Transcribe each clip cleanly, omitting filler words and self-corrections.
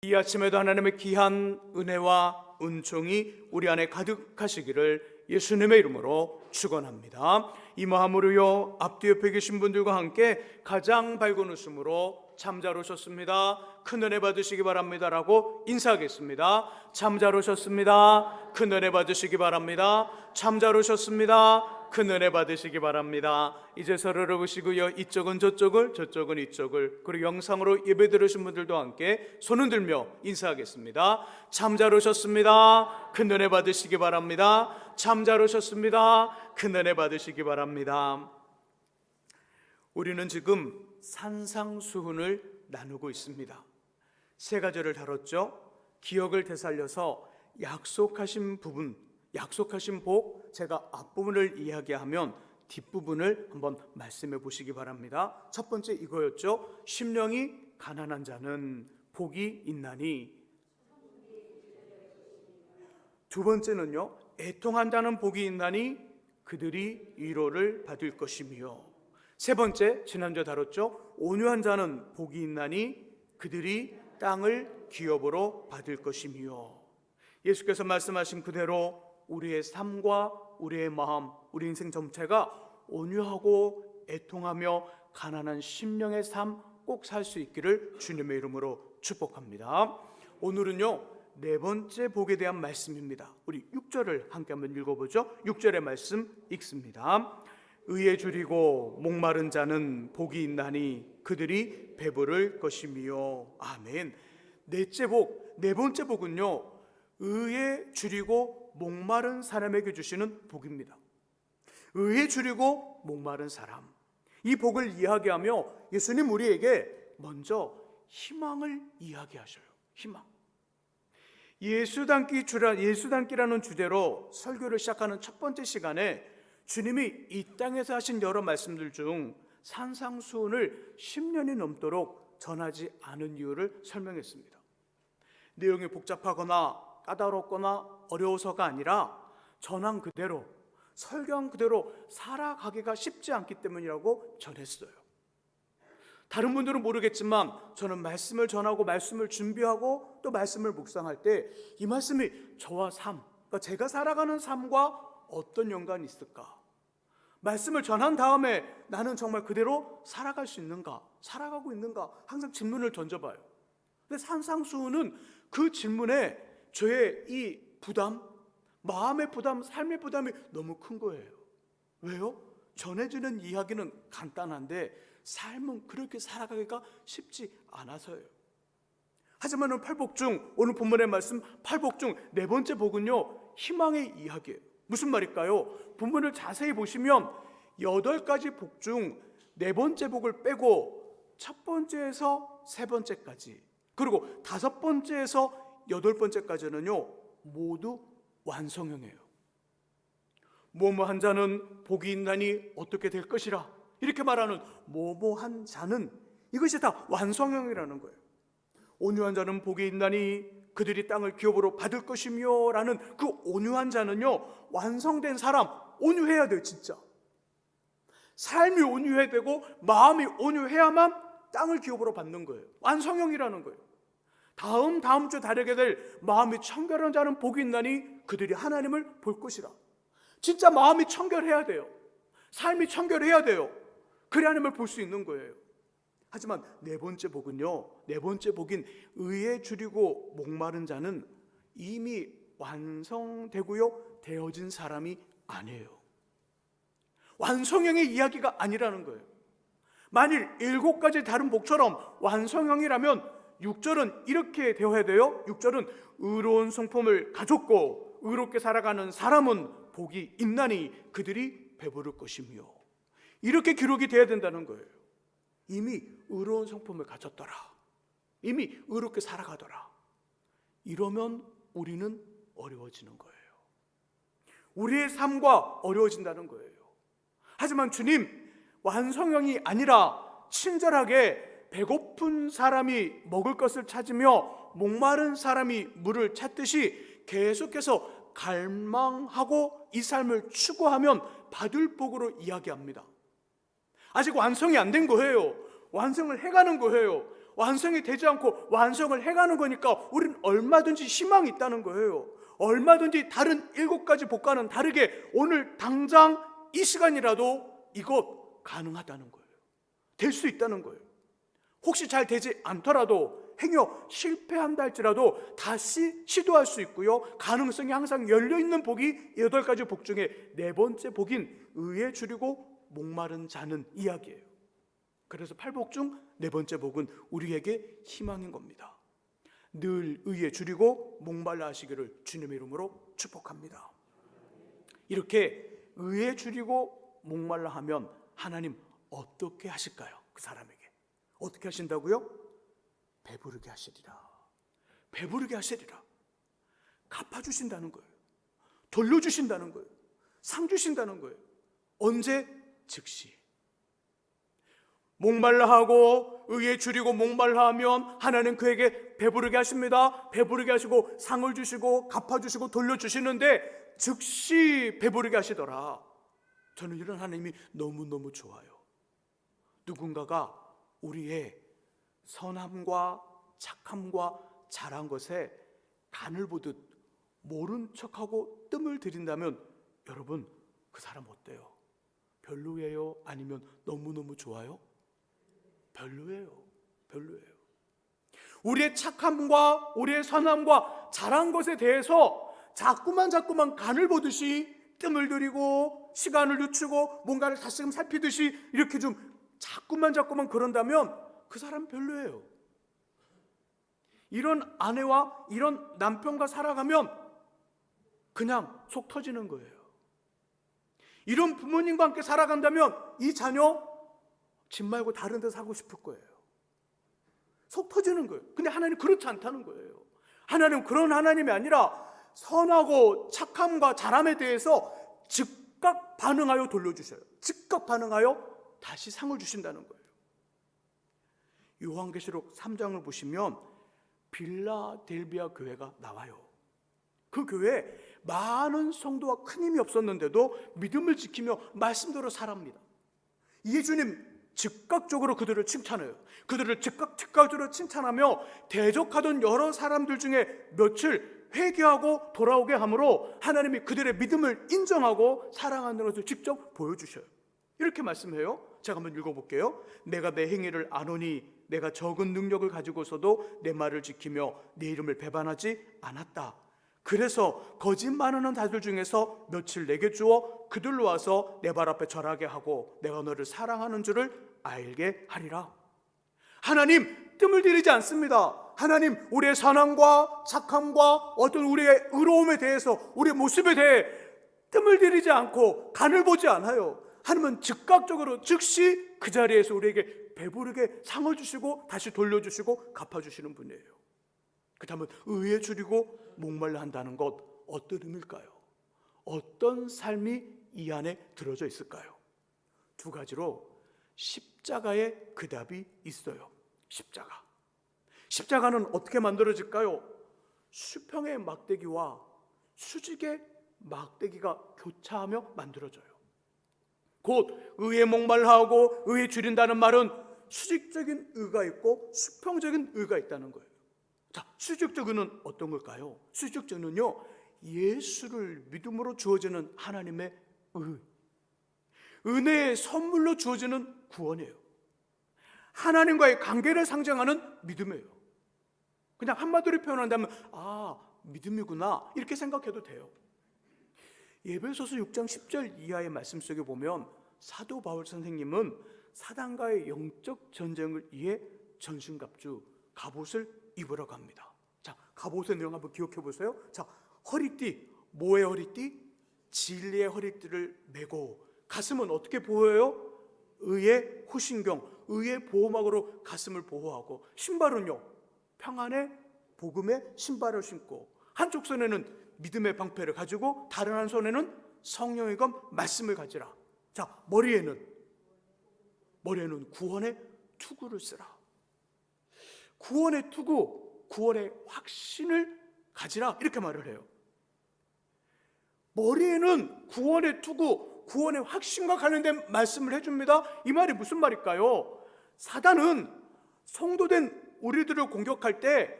이 아침에도 하나님의 귀한 은혜와 은총이 우리 안에 가득하시기를 예수님의 이름으로 축원합니다. 이 마음으로요, 앞뒤 옆에 계신 분들과 함께 가장 밝은 웃음으로 참 잘 오셨습니다, 큰 은혜 받으시기 바랍니다라고 인사하겠습니다. 참 잘 오셨습니다, 큰 은혜 받으시기 바랍니다. 참 잘 오셨습니다, 큰 은혜 받으시기 바랍니다. 이제 서로를 보시고요, 이쪽은 저쪽을, 저쪽은 이쪽을, 그리고 영상으로 예배 들으신 분들도 함께 손 흔들며 인사하겠습니다. 참 잘 오셨습니다, 큰 은혜 받으시기 바랍니다. 참 잘 오셨습니다, 큰 은혜 받으시기 바랍니다. 우리는 지금 산상수훈을 나누고 있습니다. 세 가지를 다뤘죠. 기억을 되살려서 약속하신 부분, 약속하신 복, 제가 앞부분을 이야기하면 뒷부분을 한번 말씀해 보시기 바랍니다. 첫 번째 이거였죠. 심령이 가난한 자는 복이 있나니. 두 번째는요, 애통한 자는 복이 있나니 그들이 위로를 받을 것이며. 세 번째, 지난주에 다뤘죠. 온유한 자는 복이 있나니 그들이 땅을 기업으로 받을 것이며. 예수께서 말씀하신 그대로 우리의 삶과 우리의 마음, 우리 인생 전체가 온유하고 애통하며 가난한 심령의 삶 꼭 살 수 있기를 주님의 이름으로 축복합니다. 오늘은요, 네 번째 복에 대한 말씀입니다. 우리 6절을 함께 한번 읽어보죠. 6절의 말씀 읽습니다. 의에 줄이고 목마른 자는 복이 있나니 그들이 배부를 것이며. 아멘. 넷째 복, 네 번째 복은요, 의에 줄이고 목마른 사람에게 주시는 복입니다. 의에 줄이고 목마른 사람, 이 복을 이야기하며 예수님 우리에게 먼저 희망을 이야기하셔요. 희망. 예수닮기라는 주제로 설교를 시작하는 첫 번째 시간에 주님이 이 땅에서 하신 여러 말씀들 중 산상수훈을 10년이 넘도록 전하지 않은 이유를 설명했습니다. 내용이 복잡하거나 까다롭거나 어려워서가 아니라 전한 그대로, 설교한 그대로 살아가기가 쉽지 않기 때문이라고 전했어요. 다른 분들은 모르겠지만 저는 말씀을 전하고 말씀을 준비하고 또 말씀을 묵상할 때 이 말씀이 저와 삶, 그러니까 제가 살아가는 삶과 어떤 연관이 있을까? 말씀을 전한 다음에 나는 정말 그대로 살아갈 수 있는가? 살아가고 있는가? 항상 질문을 던져봐요. 근데 산상수훈은 그 질문에 저의 이 부담, 마음의 부담, 삶의 부담이 너무 큰 거예요. 왜요? 전해지는 이야기는 간단한데 삶은 그렇게 살아가기가 쉽지 않아서예요. 하지만 오늘 본문의 말씀 8복 중 네 번째 복은요, 희망의 이야기예요. 무슨 말일까요? 본문을 자세히 보시면 8가지 복 중 네 번째 복을 빼고 첫 번째에서 세 번째까지, 그리고 5번째에서 8번째까지는요 모두 완성형이에요. 뭐뭐한 자는 복이 있나니 어떻게 될 것이라, 이렇게 말하는 뭐뭐한 자는, 이것이 다 완성형이라는 거예요. 온유한 자는 복이 있나니 그들이 땅을 기업으로 받을 것이며 라는 그 온유한 자는요, 완성된 사람, 온유해야 돼요. 진짜 삶이 온유해야 되고 마음이 온유해야만 땅을 기업으로 받는 거예요. 완성형이라는 거예요. 다음 주 다르게 될 마음이 청결한 자는 복이 있나니 그들이 하나님을 볼 것이라. 진짜 마음이 청결해야 돼요. 삶이 청결해야 돼요. 그래야 하나님을 볼 수 있는 거예요. 하지만 네 번째 복은요, 네 번째 복인 의에 줄이고 목마른 자는 이미 완성되고요 되어진 사람이 아니에요. 완성형의 이야기가 아니라는 거예요. 만일 7가지 다른 복처럼 완성형이라면 6절은 이렇게 되어야 돼요. 6절은 의로운 성품을 가졌고 의롭게 살아가는 사람은 복이 있나니 그들이 배부를 것이며, 이렇게 기록이 돼야 된다는 거예요. 이미 의로운 성품을 가졌더라, 이미 의롭게 살아가더라. 이러면 우리는 어려워지는 거예요. 우리의 삶과 어려워진다는 거예요. 하지만 주님, 완성형이 아니라 친절하게 배고픈 사람이 먹을 것을 찾으며 목마른 사람이 물을 찾듯이 계속해서 갈망하고 이 삶을 추구하면 받을 복으로 이야기합니다. 아직 완성이 안 된 거예요. 완성을 해가는 거예요. 완성이 되지 않고 완성을 해가는 거니까 우리는 얼마든지 희망이 있다는 거예요. 얼마든지 다른 7가지 복과는 다르게 오늘 당장 이 시간이라도 이것 가능하다는 거예요. 될 수 있다는 거예요. 혹시 잘 되지 않더라도 행여 실패한다 할지라도 다시 시도할 수 있고요. 가능성이 항상 열려있는 복이 8가지 복 중에 4번째 복인 의에 줄이고 목마른 자는 이야기예요. 그래서 8복 중 4번째 복은 우리에게 희망인 겁니다. 늘 의에 줄이고 목말라 하시기를 주님의 이름으로 축복합니다. 이렇게 의에 줄이고 목말라 하면 하나님 어떻게 하실까요? 그 사람에게 어떻게 하신다고요? 배부르게 하시리라. 배부르게 하시리라. 갚아주신다는 거예요. 돌려주신다는 거예요. 상 주신다는 거예요. 언제? 즉시. 목말라 하고 의에 줄이고 목말라 하면 하나님 그에게 배부르게 하십니다. 배부르게 하시고 상을 주시고 갚아주시고 돌려주시는데 즉시 배부르게 하시더라. 저는 이런 하나님이 너무너무 좋아요. 누군가가 우리의 선함과 착함과 잘한 것에 간을 보듯 모른 척하고 뜸을 들인다면 여러분 그 사람 어때요? 별로예요? 아니면 너무너무 좋아요? 별로예요. 별로예요. 우리의 착함과 우리의 선함과 잘한 것에 대해서 자꾸만 간을 보듯이 뜸을 들이고 시간을 늦추고 뭔가를 다시금 살피듯이 이렇게 좀 자꾸만 그런다면 그 사람 별로예요. 이런 아내와 이런 남편과 살아가면 그냥 속 터지는 거예요. 이런 부모님과 함께 살아간다면 이 자녀 집 말고 다른 데 사고 싶을 거예요. 속 터지는 거예요. 근데 하나님 그렇지 않다는 거예요. 하나님 그런 하나님이 아니라 선하고 착함과 잘함에 대해서 즉각 반응하여 돌려주셔요. 즉각 반응하여 다시 상을 주신다는 거예요. 요한계시록 3장을 보시면 빌라델비아 교회가 나와요. 그 교회에 많은 성도와 큰 힘이 없었는데도 믿음을 지키며 말씀대로 살아갑니다. 예수님 즉각적으로 그들을 칭찬해요. 그들을 즉각적으로 칭찬하며 대적하던 여러 사람들 중에 며칠 회개하고 돌아오게 함으로 하나님이 그들의 믿음을 인정하고 사랑하는 것을 직접 보여주셔요. 이렇게 말씀해요. 제가 한번 읽어볼게요. 내가 내 행위를 아노니 내가 적은 능력을 가지고서도 내 말을 지키며 내 이름을 배반하지 않았다. 그래서 거짓 말하는 자들 중에서 며칠 내게 주어 그들로 와서 내 발 앞에 절하게 하고 내가 너를 사랑하는 줄을 알게 하리라. 하나님 뜸을 들이지 않습니다. 하나님 우리의 선함과 착함과 어떤 우리의 의로움에 대해서 우리의 모습에 대해 뜸을 들이지 않고 간을 보지 않아요. 하나님은 즉각적으로 즉시 그 자리에서 우리에게 배부르게 상을 주시고 다시 돌려주시고 갚아주시는 분이에요. 그렇다면 의에 줄이고 목말라 한다는 것 어떤 의미일까요? 어떤 삶이 이 안에 들어져 있을까요? 2가지로 십자가의 그 답이 있어요. 십자가는 어떻게 만들어질까요? 수평의 막대기와 수직의 막대기가 교차하며 만들어져요. 곧 의에 목말라하고 의에 줄인다는 말은 수직적인 의가 있고 수평적인 의가 있다는 거예요. 자, 수직적 의는 어떤 걸까요? 수직적 의는요, 예수를 믿음으로 주어지는 하나님의 의, 은혜의 선물로 주어지는 구원이에요. 하나님과의 관계를 상징하는 믿음이에요. 그냥 한마디로 표현한다면 믿음이구나 이렇게 생각해도 돼요. 에베소서 6장 10절 이하의 말씀 속에 보면 사도 바울 선생님은 사단과의 영적 전쟁을 위해 전신갑주 갑옷을 입으라고 합니다. 자, 갑옷의 내용 한번 기억해 보세요. 자, 허리띠, 뭐의 허리띠? 진리의 허리띠를 메고 가슴은 어떻게 보호해요? 의의 후신경, 의의 보호막으로 가슴을 보호하고 신발은요, 평안의 복음의 신발을 신고 한쪽 손에는 믿음의 방패를 가지고 다른 한 손에는 성령의 검 말씀을 가지라. 자, 머리에는 구원의 투구를 쓰라. 구원의 투구, 구원의 확신을 가지라 이렇게 말을 해요. 머리에는 구원의 투구, 구원의 확신과 관련된 말씀을 해줍니다. 이 말이 무슨 말일까요? 사단은 성도된 우리들을 공격할 때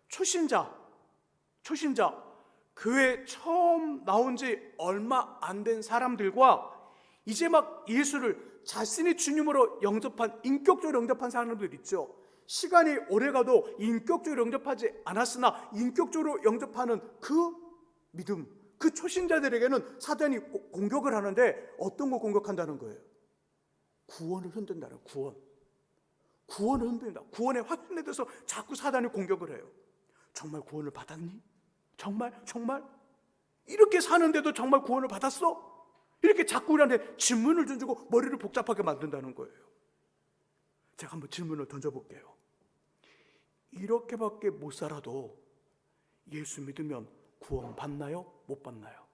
초신자, 교회 처음 나온 지 얼마 안 된 사람들과 이제 막 예수를 자신의 주님으로 인격적으로 영접한 사람들 있죠. 시간이 오래가도 인격적으로 영접하지 않았으나 인격적으로 영접하는 그 믿음, 그 초신자들에게는 사단이 공격을 하는데 어떤 거 공격한다는 거예요? 구원을 흔든다는 구원. 구원을 흔든다. 구원의 확신에 대해서 자꾸 사단이 공격을 해요. 정말 구원을 받았니? 정말? 이렇게 사는데도 정말 구원을 받았어? 이렇게 자꾸 우리한테 질문을 던지고 머리를 복잡하게 만든다는 거예요. 제가 한번 질문을 던져볼게요. 이렇게밖에 못 살아도 예수 믿으면 구원 받나요? 못 받나요?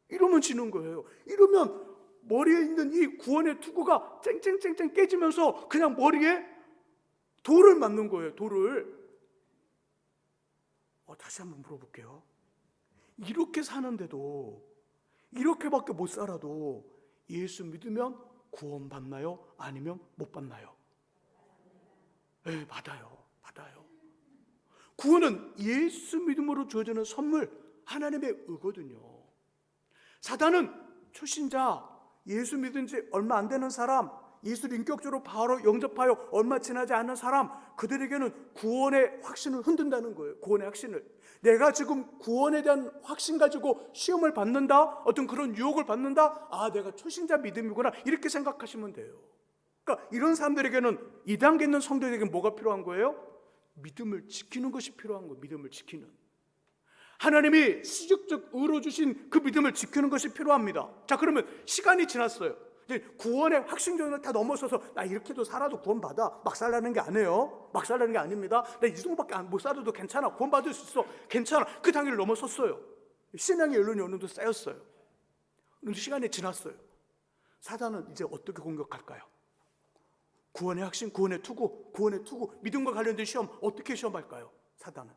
이러면 지는 거예요. 이러면 머리에 있는 이 구원의 투구가 쨍쨍쨍쨍 깨지면서 그냥 머리에 돌을 맞는 거예요. 돌을. 다시 한번 물어볼게요. 이렇게 사는데도, 이렇게밖에 못 살아도 예수 믿으면 구원 받나요? 아니면 못 받나요? 네, 받아요. 구원은 예수 믿음으로 주어지는 선물, 하나님의 의거든요. 사단은 초신자, 예수 믿은 지 얼마 안 되는 사람, 예수를 인격적으로 바로 영접하여 얼마 지나지 않은 사람, 그들에게는 구원의 확신을 흔든다는 거예요. 구원의 확신을. 내가 지금 구원에 대한 확신 가지고 시험을 받는다, 어떤 그런 유혹을 받는다, 내가 초신자 믿음이구나, 이렇게 생각하시면 돼요. 그러니까 이런 사람들에게는 2단계 있는 성도들에게 뭐가 필요한 거예요? 믿음을 지키는 것이 필요한 거예요. 믿음을 지키는. 하나님이 수직적 의로 주신 그 믿음을 지키는 것이 필요합니다. 자, 그러면 시간이 지났어요. 이제 구원의 확신정을 다 넘어서서 나 이렇게도 살아도 구원받아. 막 살라는 게 아니에요. 막 살라는 게 아닙니다. 나 이 정도밖에 못 살아도 괜찮아. 구원받을 수 있어. 괜찮아. 그 단계를 넘어섰어요. 신앙의 연륜이 어느 정도 쌓였어요. 그런데 시간이 지났어요. 사단은 이제 어떻게 공격할까요? 구원의 확신, 구원의 투구, 믿음과 관련된 시험 어떻게 시험할까요? 사단은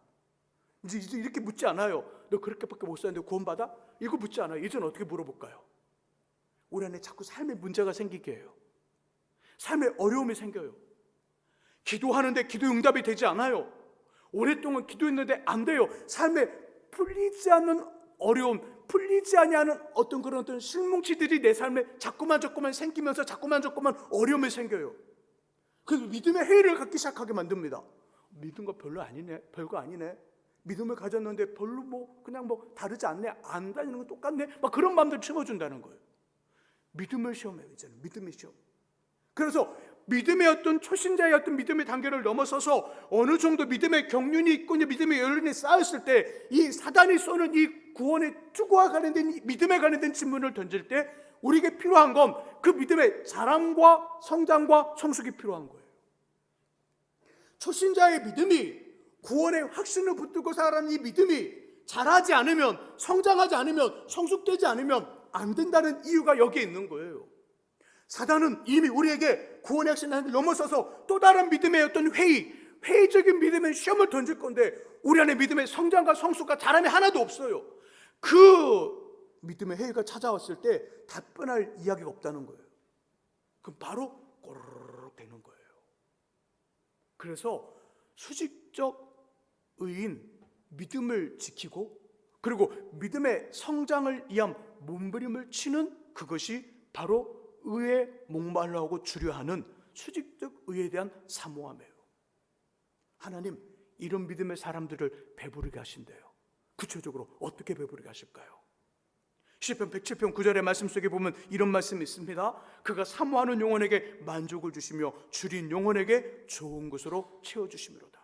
이제 이렇게 묻지 않아요. 너 그렇게밖에 못 사는데 구원받아? 이거 묻지 않아요. 이제는 어떻게 물어볼까요? 우리 안에 자꾸 삶의 문제가 생기게 해요. 삶의 어려움이 생겨요. 기도하는데 기도 응답이 되지 않아요. 오랫동안 기도했는데 안 돼요. 삶에 풀리지 않는 어려움, 풀리지 아니하는 어떤 그런 어떤 실뭉치들이 내 삶에 자꾸만 생기면서 자꾸만 어려움이 생겨요. 그래서 믿음의 회의를 갖기 시작하게 만듭니다. 믿은 거 별거 아니네. 믿음을 가졌는데 별로 그냥 다르지 않네. 안 다니는 건 똑같네. 막 그런 마음들 심어준다는 거예요. 믿음을 시험해요. 이제는 믿음의 시험. 그래서 믿음의 어떤 초신자의 어떤 믿음의 단계를 넘어서서 어느 정도 믿음의 경륜이 있고 믿음의 연륜이 쌓였을 때 이 사단이 쏘는 이 구원의 투구와 관련된 믿음에 관련된 질문을 던질 때 우리에게 필요한 건 그 믿음의 자랑과 성장과 성숙이 필요한 거예요. 초신자의 믿음이 구원의 확신을 붙들고 살아가는 이 믿음이 자라지 않으면, 성장하지 않으면, 성숙되지 않으면 안 된다는 이유가 여기에 있는 거예요. 사단은 이미 우리에게 구원의 확신을 넘어서서 또 다른 믿음의 어떤 회의적인 믿음의 시험을 던질 건데 우리 안에 믿음의 성장과 성숙과 자람이 하나도 없어요. 그 믿음의 회의가 찾아왔을 때 답변할 이야기가 없다는 거예요. 그럼 바로 꼬르륵 되는 거예요. 그래서 수직적 의인 믿음을 지키고 그리고 믿음의 성장을 위한 몸부림을 치는 그것이 바로 의에 목말라 하고 주려하는 수직적 의에 대한 사모함이에요. 하나님 이런 믿음의 사람들을 배부르게 하신대요. 구체적으로 어떻게 배부르게 하실까요? 시편 107편 9절의 말씀 속에 보면 이런 말씀이 있습니다. 그가 사모하는 영혼에게 만족을 주시며 줄인 영혼에게 좋은 것으로 채워주시미로다.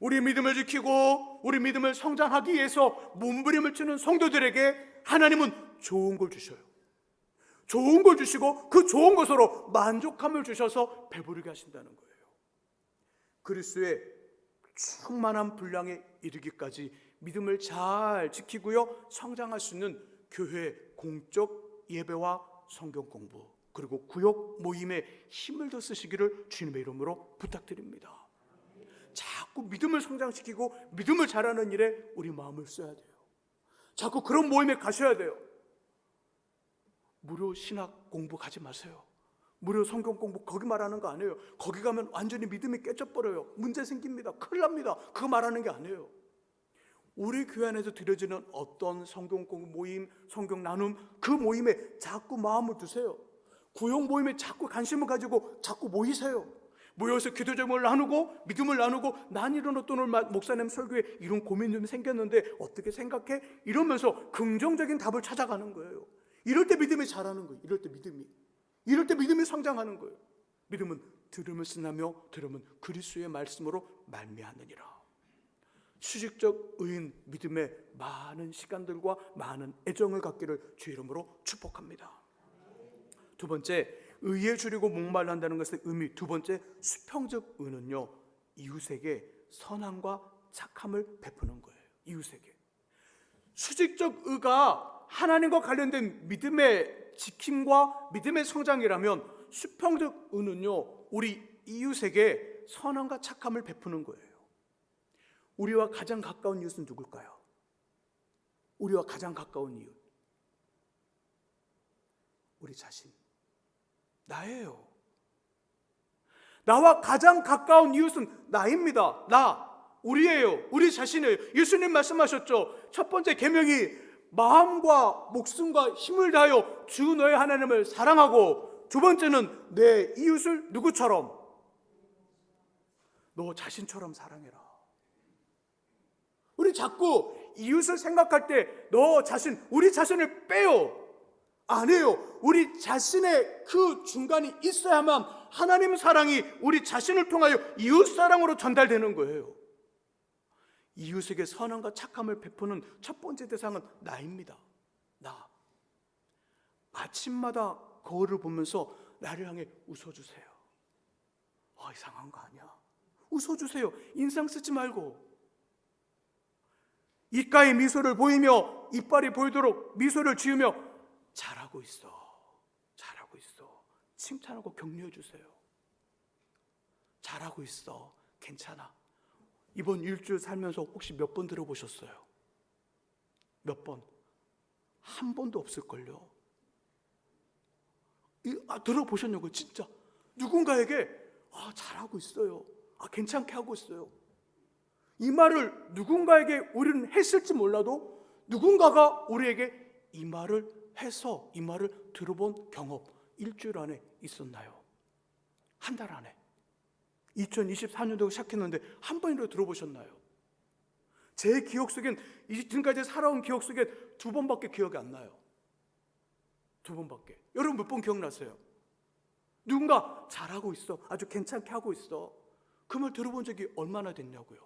우리 믿음을 지키고 우리 믿음을 성장하기 위해서 몸부림을 치는 성도들에게 하나님은 좋은 걸 주셔요. 좋은 걸 주시고 그 좋은 것으로 만족함을 주셔서 배부르게 하신다는 거예요. 그리스도의 충만한 분량에 이르기까지 믿음을 잘 지키고요 성장할 수 있는 교회 공적 예배와 성경 공부 그리고 구역 모임에 힘을 더 쓰시기를 주님의 이름으로 부탁드립니다. 자꾸 믿음을 성장시키고 믿음을 잘하는 일에 우리 마음을 써야 돼요. 자꾸 그런 모임에 가셔야 돼요. 무료 신학 공부 가지 마세요. 무료 성경 공부 거기 말하는 거 아니에요. 거기 가면 완전히 믿음이 깨져버려요. 문제 생깁니다. 큰일 납니다. 그거 말하는 게 아니에요. 우리 교회 안에서 드려지는 어떤 성경 공부 모임, 성경 나눔, 그 모임에 자꾸 마음을 두세요. 구역 모임에 자꾸 관심을 가지고 자꾸 모이세요. 모여서 기도 제목을 나누고 믿음을 나누고, 난 이런 어떤 오늘 목사님 설교에 이런 고민 좀 생겼는데 어떻게 생각해? 이러면서 긍정적인 답을 찾아가는 거예요. 이럴 때 믿음이 자라는 거예요. 이럴 때 믿음이 성장하는 거예요. 믿음은 들으면 쓰나며 들으면 그리스도의 말씀으로 말미하느니라. 수직적 의인 믿음에 많은 시간들과 많은 애정을 갖기를 주 이름으로 축복합니다. 두 번째, 의에 줄이고 목말란다는 것의 의미. 두 번째, 수평적 의는요, 이웃에게 선함과 착함을 베푸는 거예요. 이웃에게. 수직적 의가 하나님과 관련된 믿음의 지킴과 믿음의 성장이라면, 수평적 의는요, 우리 이웃에게 선함과 착함을 베푸는 거예요. 우리와 가장 가까운 이웃은 누굴까요? 우리와 가장 가까운 이웃, 우리 자신, 나예요. 나와 가장 가까운 이웃은 나입니다. 우리예요. 우리 자신이에요. 예수님 말씀하셨죠. 첫 번째 계명이 마음과 목숨과 힘을 다하여 주 너의 하나님을 사랑하고, 두 번째는 내 이웃을 누구처럼? 너 자신처럼 사랑해라. 우리 자꾸 이웃을 생각할 때 너 자신, 우리 자신을 빼요. 안 해요. 우리 자신의 그 중간이 있어야만 하나님 사랑이 우리 자신을 통하여 이웃 사랑으로 전달되는 거예요. 이웃에게 선함과 착함을 베푸는 첫 번째 대상은 나입니다. 나. 아침마다 거울을 보면서 나를 향해 웃어주세요. 이상한 거 아니야. 웃어주세요. 인상 쓰지 말고. 입가에 미소를 보이며 이빨이 보이도록 미소를 지으며 잘하고 있어. 칭찬하고 격려해 주세요. 잘하고 있어. 괜찮아. 이번 일주일 살면서 혹시 몇 번 들어보셨어요? 몇 번? 한 번도 없을걸요. 들어보셨냐고요? 진짜 누군가에게 잘하고 있어요. 괜찮게 하고 있어요. 이 말을 누군가에게 우리는 했을지 몰라도 누군가가 우리에게 이 말을 해서 이 말을 들어본 경험 일주일 안에 있었나요? 한 달 안에? 2024년도 시작했는데 한 번이라도 들어보셨나요? 제 기억 속엔, 지금까지 살아온 기억 속엔 2번밖에 기억이 안 나요. 2번밖에. 여러분 몇 번 기억나세요? 누군가 잘하고 있어, 아주 괜찮게 하고 있어, 그 말 들어본 적이 얼마나 됐냐고요.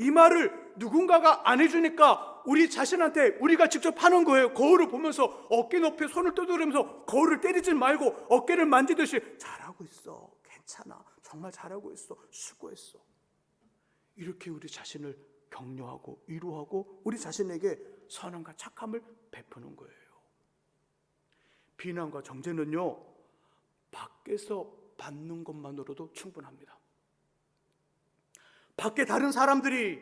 이 말을 누군가가 안 해주니까 우리 자신한테 우리가 직접 하는 거예요. 거울을 보면서 어깨 높이 손을 두드리면서 거울을 때리지 말고 어깨를 만지듯이 잘하고 있어, 괜찮아, 정말 잘하고 있어, 수고했어. 이렇게 우리 자신을 격려하고 위로하고 우리 자신에게 선함과 착함을 베푸는 거예요. 비난과 정죄는요, 밖에서 받는 것만으로도 충분합니다. 밖에 다른 사람들이,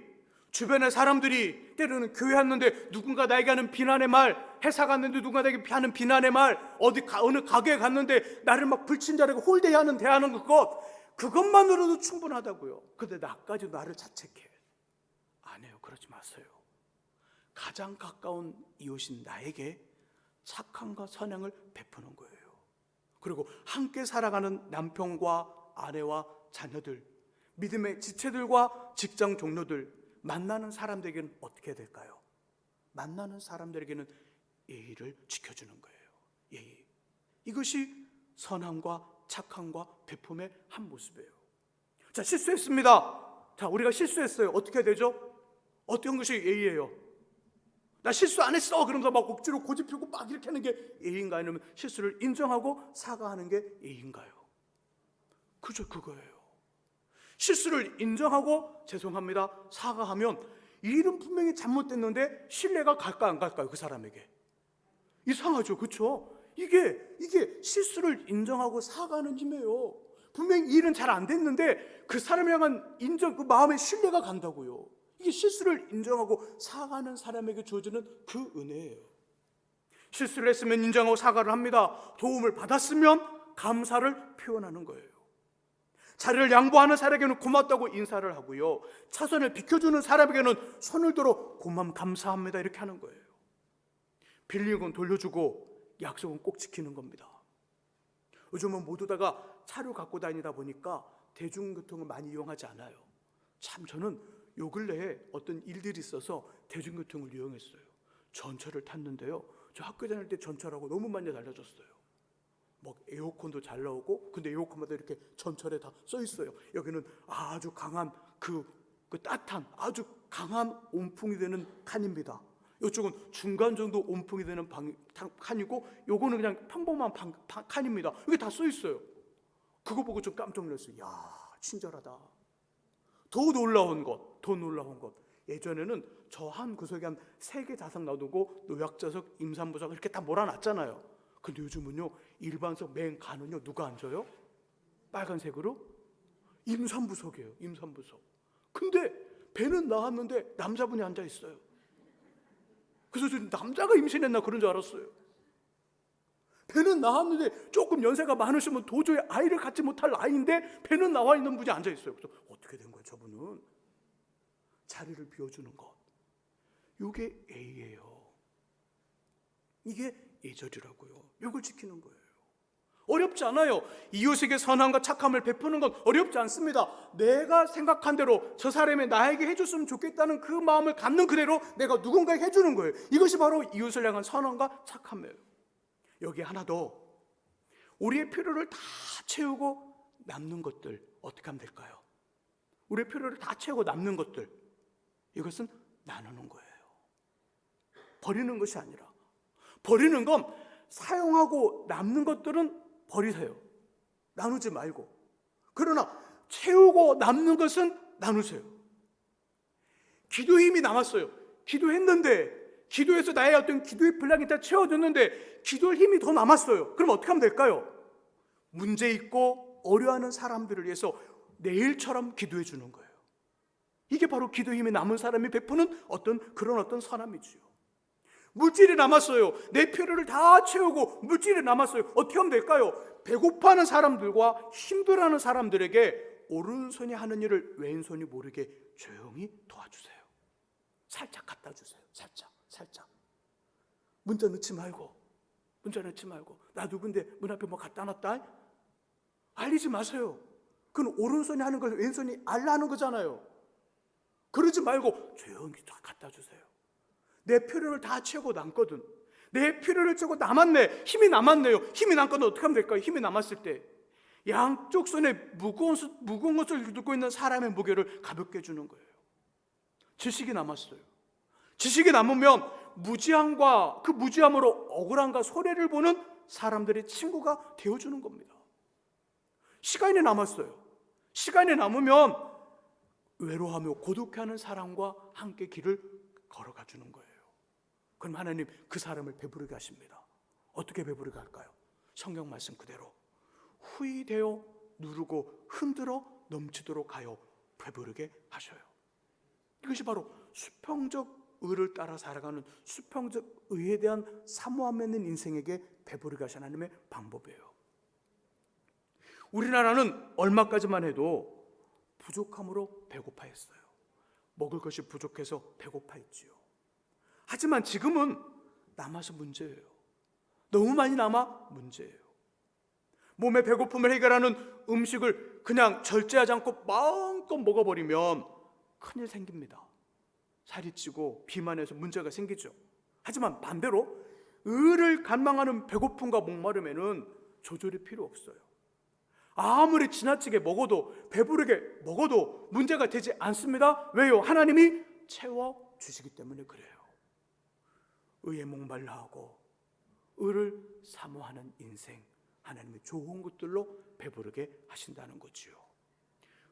주변의 사람들이, 때로는 교회 왔는데 누군가 나에게 하는 비난의 말, 회사 갔는데 누군가 나에게 하는 비난의 말, 어느 가게에 갔는데 나를 막 불친절하게 홀대하는 대하는 그것만으로도 충분하다고요. 근데 나까지 나를 자책해. 안 해요. 그러지 마세요. 가장 가까운 이웃인 나에게 착함과 선행을 베푸는 거예요. 그리고 함께 살아가는 남편과 아내와 자녀들, 믿음의 지체들과 직장 동료들, 만나는 사람들에게는 어떻게 해야 될까요? 만나는 사람들에게는 예의를 지켜주는 거예요. 예의. 이것이 선함과 착함과 베품의 한 모습이에요. 자, 실수했습니다. 자, 우리가 실수했어요. 어떻게 해야 되죠? 어떤 것이 예의예요? 나 실수 안 했어 그러면서 막 억지로 고집 피우고 막 이렇게 하는 게 예의인가요? 아니면 실수를 인정하고 사과하는 게 예의인가요? 그죠, 그거예요. 실수를 인정하고 죄송합니다 사과하면 이 일은 분명히 잘못됐는데 신뢰가 갈까 안 갈까요? 그 사람에게 이상하죠, 그렇죠? 이게 실수를 인정하고 사과하는 힘이에요. 분명히 이 일은 잘 안 됐는데 그 사람을 향한 인정, 그 마음의 신뢰가 간다고요. 이게 실수를 인정하고 사과하는 사람에게 주어지는 그 은혜예요. 실수를 했으면 인정하고 사과를 합니다. 도움을 받았으면 감사를 표현하는 거예요. 자리를 양보하는 사람에게는 고맙다고 인사를 하고요, 차선을 비켜주는 사람에게는 손을 들어 고마움 감사합니다 이렇게 하는 거예요. 빌린 건 돌려주고 약속은 꼭 지키는 겁니다. 요즘은 모두 다가 차를 갖고 다니다 보니까 대중교통을 많이 이용하지 않아요. 참 저는 요 근래에 어떤 일들이 있어서 대중교통을 이용했어요. 전철을 탔는데요, 저 학교 다닐 때 전철하고 너무 많이 달라졌어요. 막 에어컨도 잘 나오고, 근데 에어컨마다 이렇게 전철에 다 써 있어요. 여기는 아주 강한 그 따뜻한 아주 강한 온풍이 되는 칸입니다. 이쪽은 중간 정도 온풍이 되는 칸이고, 요거는 그냥 평범한 칸입니다. 이게 다 써 있어요. 그거 보고 좀 깜짝 놀랐어요. 야, 친절하다. 더 놀라운 것. 예전에는 저 한 구석에 한 3개 좌석 놔두고 노약자석, 임산부석 이렇게 다 몰아놨잖아요. 근데 요즘은요, 일반석 맨 가는요, 누가 앉아요? 빨간색으로? 임산부석이에요. 임산부석. 근데 배는 나왔는데 남자분이 앉아 있어요. 그래서 저 남자가 임신했나 그런 줄 알았어요. 배는 나왔는데 조금 연세가 많으시면 도저히 아이를 갖지 못할 나이인데 배는 나와 있는 분이 앉아 있어요. 그래서 어떻게 된 거예요, 저분은? 자리를 비워주는 것. 이게 A예요. 이게 예절이라고요. 이걸 지키는 거예요. 어렵지 않아요. 이웃에게 선함과 착함을 베푸는 건 어렵지 않습니다. 내가 생각한 대로 저 사람이 나에게 해줬으면 좋겠다는 그 마음을 갖는 그대로 내가 누군가에게 해주는 거예요. 이것이 바로 이웃을 향한 선함과 착함이에요. 여기 하나 더, 우리의 필요를 다 채우고 남는 것들 어떻게 하면 될까요? 우리의 필요를 다 채우고 남는 것들, 이것은 나누는 거예요. 버리는 것이 아니라, 버리는 건 사용하고 남는 것들은 버리세요. 나누지 말고. 그러나 채우고 남는 것은 나누세요. 기도 힘이 남았어요. 기도했는데, 기도해서 나의 어떤 기도의 분량이 다 채워졌는데 기도할 힘이 더 남았어요. 그럼 어떻게 하면 될까요? 문제 있고 어려워하는 사람들을 위해서 내일처럼 기도해 주는 거예요. 이게 바로 기도 힘이 남은 사람이 베푸는 어떤 선함이지요. 물질이 남았어요. 내 필요를 다 채우고 물질이 남았어요. 어떻게 하면 될까요? 배고파하는 사람들과 힘들어하는 사람들에게 오른손이 하는 일을 왼손이 모르게 조용히 도와주세요. 살짝 갖다 주세요. 살짝. 문자 넣지 말고. 나 누군데 문 앞에 뭐 갖다 놨다? 알리지 마세요. 그건 오른손이 하는 걸 왼손이 알라는 거잖아요. 그러지 말고 조용히 다 갖다 주세요. 내 필요를 다 채우고 남거든. 내 필요를 채우고 남았네. 힘이 남았네요. 힘이 남거든 어떻게 하면 될까요? 힘이 남았을 때 양쪽 손에 무거운 것을 들고 있는 사람의 무게를 가볍게 해주는 거예요. 지식이 남았어요. 지식이 남으면 무지함과 그 무지함으로 억울함과 손해를 보는 사람들의 친구가 되어주는 겁니다. 시간이 남았어요. 시간이 남으면 외로워하며 고독해하는 사람과 함께 길을 걸어가 주는 거예요. 그럼 하나님 그 사람을 배부르게 하십니다. 어떻게 배부르게 할까요? 성경 말씀 그대로 후이되어 누르고 흔들어 넘치도록 하여 배부르게 하셔요. 이것이 바로 수평적 의를 따라 살아가는 수평적 의에 대한 사모함 있는 인생에게 배부르게 하신 하나님의 방법이에요. 우리나라는 얼마까지만 해도 부족함으로 배고파했어요. 먹을 것이 부족해서 배고파했지요. 하지만 지금은 남아서 문제예요. 너무 많이 남아 문제예요. 몸의 배고픔을 해결하는 음식을 그냥 절제하지 않고 마음껏 먹어버리면 큰일 생깁니다. 살이 찌고 비만해서 문제가 생기죠. 하지만 반대로 의를 갈망하는 배고픔과 목마름에는 조절이 필요 없어요. 아무리 지나치게 먹어도 배부르게 먹어도 문제가 되지 않습니다. 왜요? 하나님이 채워주시기 때문에 그래요. 의에 목말라 하고 의를 사모하는 인생, 하나님의 좋은 것들로 배부르게 하신다는 거지요.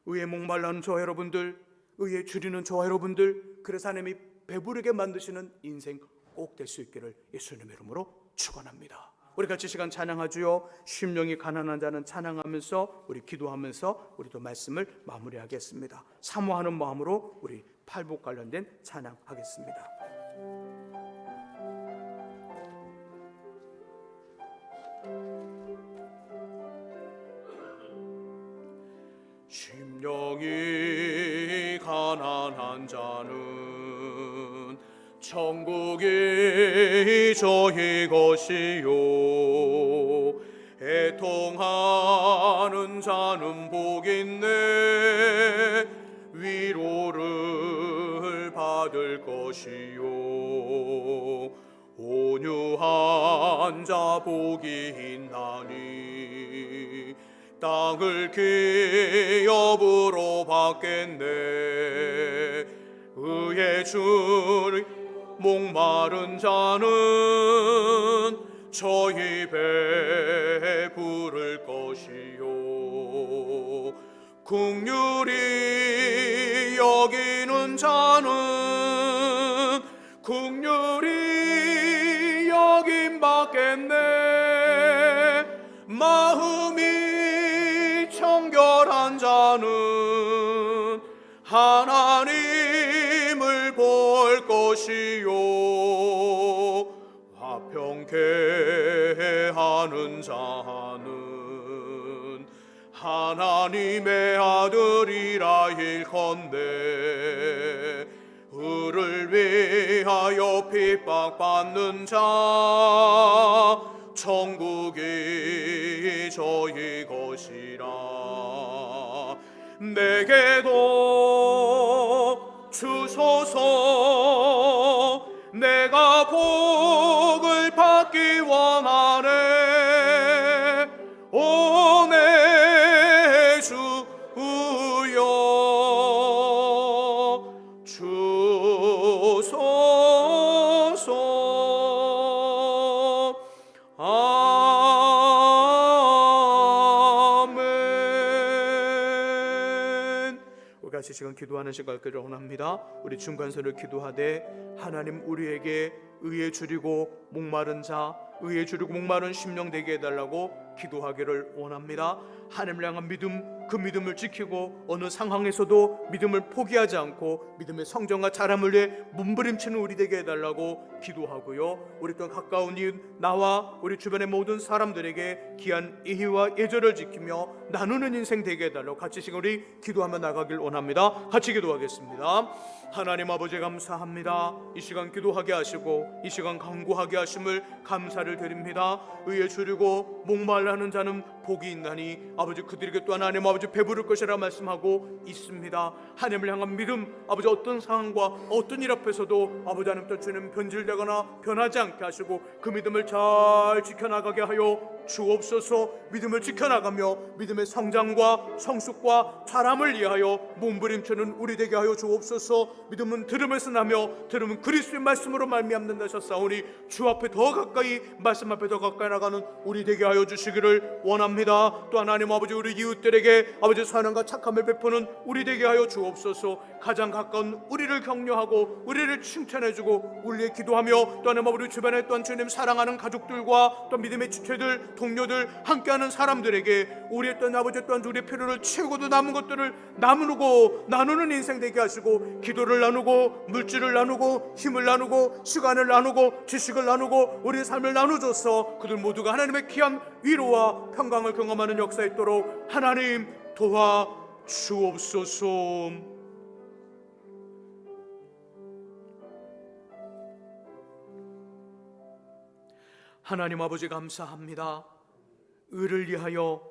의에 목말라 하는 저와 여러분들, 의에 줄이는 저와 여러분들, 그래서 하나님이 배부르게 만드시는 인생 꼭 될 수 있기를 예수님의 이름으로 축원합니다. 우리 같이 시간 찬양하지요. 심령이 가난한 자는 찬양하면서 우리 기도하면서 우리도 말씀을 마무리하겠습니다. 사모하는 마음으로 우리 팔복 관련된 찬양하겠습니다. 심령이 가난한 자는 천국이 저희 것이요, 애통하는 자는 복있네 위로를 받을 것이요, 온유한 자 복이 있나니 땅을 기업으로 받겠네. 의의 주를 목마른 자는 저희 배부를 것이요, 긍휼히 여기는 자는 긍휼히 여김 받겠네. 마음이 청결한 자는 하나님을 볼 것이요, 화평케 하는 자는 하나님의 아들이라 일컨대. 의를 위하여 핍박받는 자 천국이 저희 것이라. 내게도 주소서. 내가 복을 받기 원하네. 오 내 주여 주소서. 아멘. 우리 같이 지금 기도하는 시간을 원합니다. 우리 중간선을 기도하되 하나님 우리에게 의에 줄이고 목마른 자, 의에 줄이고 목마른 심령 되게 해달라고 기도하기를 원합니다. 하나님을 향한 믿음, 그 믿음을 지키고 어느 상황에서도 믿음을 포기하지 않고 믿음의 성정과 자람을 위해 몸부림치는 우리 되게 해달라고 기도하고요. 우리 또한 가까운 이웃, 나와 우리 주변의 모든 사람들에게 귀한 예의와 예절을 지키며 나누는 인생 되게 해달라고 같이 시간 우리 기도하며 나가길 원합니다. 같이 기도하겠습니다. 하나님 아버지 감사합니다. 이 시간 기도하게 하시고 이 시간 간구하게 하심을 감사를 드립니다. 의에 줄이고 목말라는 자는 복이 있나니 아버지 그들에게 또 하나님 아버지 배부를 것이라 말씀하고 있습니다. 하나님을 향한 믿음, 아버지 어떤 상황과 어떤 일 앞에서도 아버지 하나님 또 주님 변질되거나 변하지 않게 하시고 그 믿음을 잘 지켜나가게 하여 주옵소서. 믿음을 지켜나가며 믿음의 성장과 성숙과 자람을 위하여 몸부림치는 우리 되게 하여 주옵소서. 믿음은 들음에서 나며 들음은 그리스도의 말씀으로 말미암는다 하셨사오니 주 앞에 더 가까이 말씀 앞에 더 가까이 나가는 우리 되게 하여 주시기를 원합니다. 또 하나님 아버지 우리 이웃들에게 아버지 사랑과 착함을 베푸는 우리 되게 하여 주옵소서. 가장 가까운 우리를 격려하고 우리를 칭찬해주고 우리의 기도하며 또 하나님 우리 주변에 또한 주님 사랑하는 가족들과 또 믿음의 지체들, 동료들, 함께하는 사람들에게 우리의 또한 아버지 또한 우리의 필요를 채우고도 남은 것들을 나누고 나누는 인생 되게 하시고 기도를 나누고 물질을 나누고 힘을 나누고 시간을 나누고 지식을 나누고 우리의 삶을 나누줘서 그들 모두가 하나님의 귀한 위로와 평강을 경험하는 역사 있도록 하나님 도와 주옵소서. 하나님 아버지 감사합니다. 의를 위하여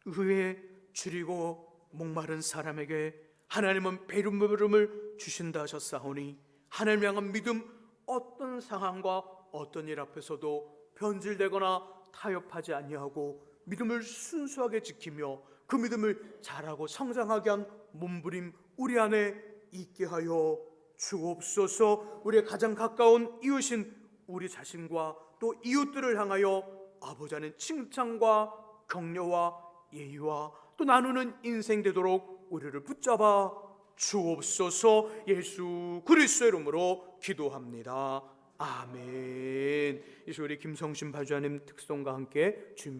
의에 줄이고 목마른 사람에게 하나님은 배부름을 주신다 하셨사오니 하나님 향한 믿음, 어떤 상황과 어떤 일 앞에서도 변질되거나 타협하지 아니하고 믿음을 순수하게 지키며 그 믿음을 자라고 성장하게 한 몸부림 우리 안에 있게 하여 주옵소서. 우리의 가장 가까운 이웃인 우리 자신과 또 이웃들을 향하여 아버지 하나님 칭찬과 격려와 예의와 또 나누는 인생 되도록 우리를 붙잡아 주옵소서. 예수 그리스도의 이름으로 기도합니다. 아멘. 이제 우리 김성신 바주하님 특송과 함께 준비